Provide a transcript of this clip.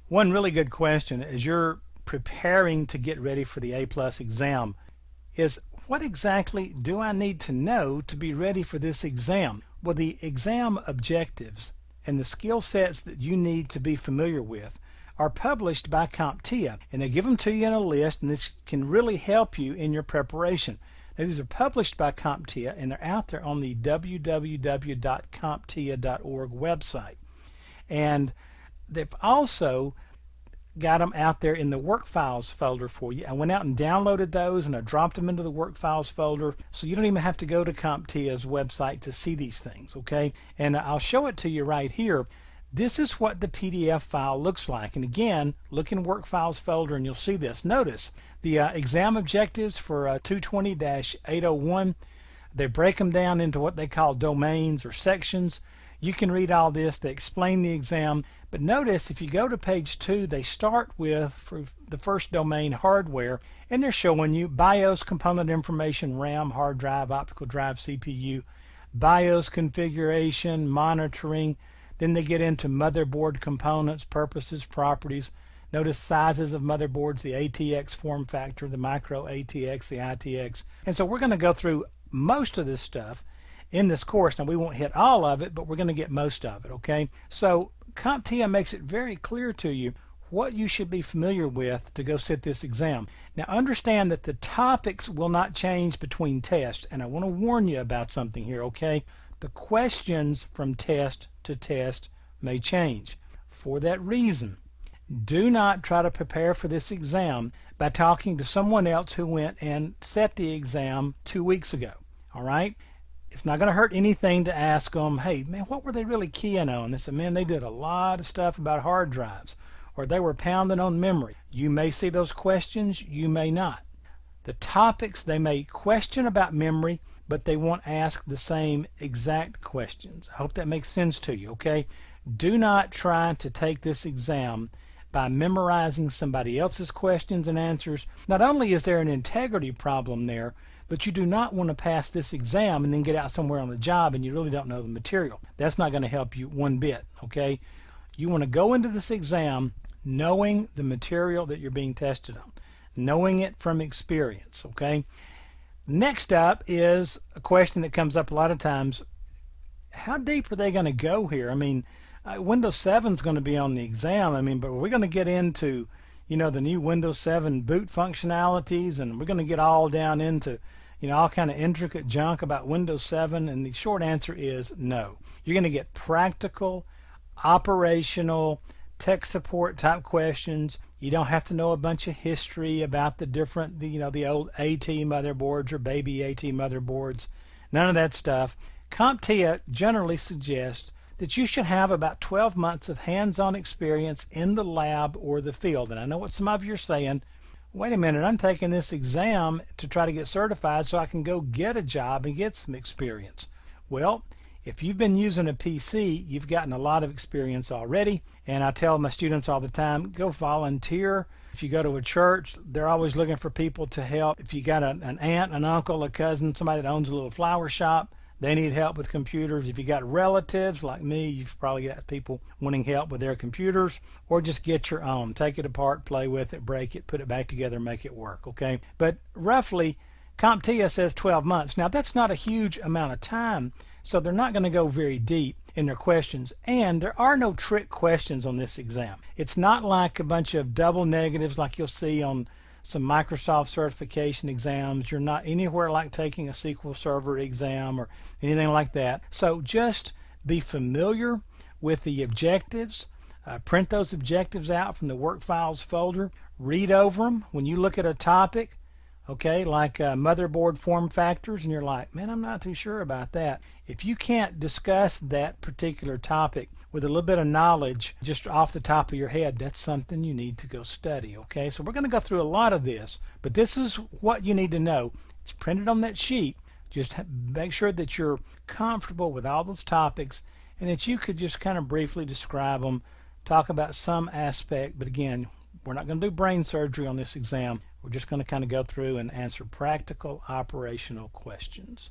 One really good question as you're preparing to get ready for the A+ exam is, what exactly do I need to know to be ready for this exam? Well, the exam objectives and the skill sets that you need to be familiar with are published by CompTIA, and they give them to you in a list, and this can really help you in your preparation. Now, these are published by CompTIA, and they're out there on the www.comptia.org website. And they've also got them out there in the work files folder for you. I went out and downloaded those and I dropped them into the work files folder, so you don't even have to go to CompTIA's website to see these things, okay? And I'll show it to you right here. This is what the PDF file looks like. And again, look in work files folder and you'll see this. Notice the exam objectives for 220-801, they break them down into what they call domains or sections. You can read all this. They explain the exam. But notice if you go to page 2, they start with, for the first domain, hardware, and they're showing you BIOS component information, RAM, hard drive, optical drive, CPU, BIOS configuration, monitoring. Then they get into motherboard components, purposes, properties. Notice sizes of motherboards, the ATX form factor, the micro ATX, the ITX. And so we're going to go through most of this stuff in this course. Now, we won't hit all of it, but we're going to get most of it, okay? So CompTIA makes it very clear to you what you should be familiar with to go sit this exam. Now, understand that the topics will not change between tests, and I want to warn you about something here, okay? The questions from test to test may change. For that reason, do not try to prepare for this exam by talking to someone else who went and set the exam 2 weeks ago, all right? It's not going to hurt anything to ask them, hey, man, what were they really keying on? They said, man, they did a lot of stuff about hard drives, or they were pounding on memory. You may see those questions, you may not. The topics, they may question about memory, but they won't ask the same exact questions. I hope that makes sense to you, okay? Do not try to take this exam by memorizing somebody else's questions and answers. Not only is there an integrity problem there, but you do not want to pass this exam and then get out somewhere on the job and you really don't know the material. That's not going to help you one bit, okay? You want to go into this exam knowing the material that you're being tested on, knowing it from experience, okay? Next up is a question that comes up a lot of times. How deep are they going to go here? I mean, Windows 7 is going to be on the exam, but we're going to get into, the new Windows 7 boot functionalities, and we're going to get all down into, all kind of intricate junk about Windows 7, and the short answer is no. You're going to get practical, operational, tech support type questions. You don't have to know a bunch of history about the different, the old AT motherboards or baby AT motherboards. None of that stuff. CompTIA generally suggests that you should have about 12 months of hands-on experience in the lab or the field. And I know what some of you are saying, wait a minute, I'm taking this exam to try to get certified so I can go get a job and get some experience. Well, if you've been using a PC, you've gotten a lot of experience already. And I tell my students all the time, go volunteer. If you go to a church, they're always looking for people to help. If you got an aunt, an uncle, a cousin, somebody that owns a little flower shop, they need help with computers. If you got relatives like me, you've probably got people wanting help with their computers, or just get your own. Take it apart, play with it, break it, put it back together, make it work, okay? But roughly, CompTIA says 12 months. Now, that's not a huge amount of time, so they're not going to go very deep in their questions, and there are no trick questions on this exam. It's not like a bunch of double negatives like you'll see on some Microsoft certification exams. You're not anywhere like taking a SQL Server exam or anything like that. So just be familiar with the objectives. Print those objectives out from the work files folder. Read over them. When you look at a topic, okay, like motherboard form factors, and you're like, man, I'm not too sure about that. If you can't discuss that particular topic with a little bit of knowledge just off the top of your head, that's something you need to go study, okay? So we're going to go through a lot of this, but this is what you need to know. It's printed on that sheet. Just make sure that you're comfortable with all those topics and that you could just kind of briefly describe them, talk about some aspect, but again, we're not going to do brain surgery on this exam. We're just going to kind of go through and answer practical operational questions.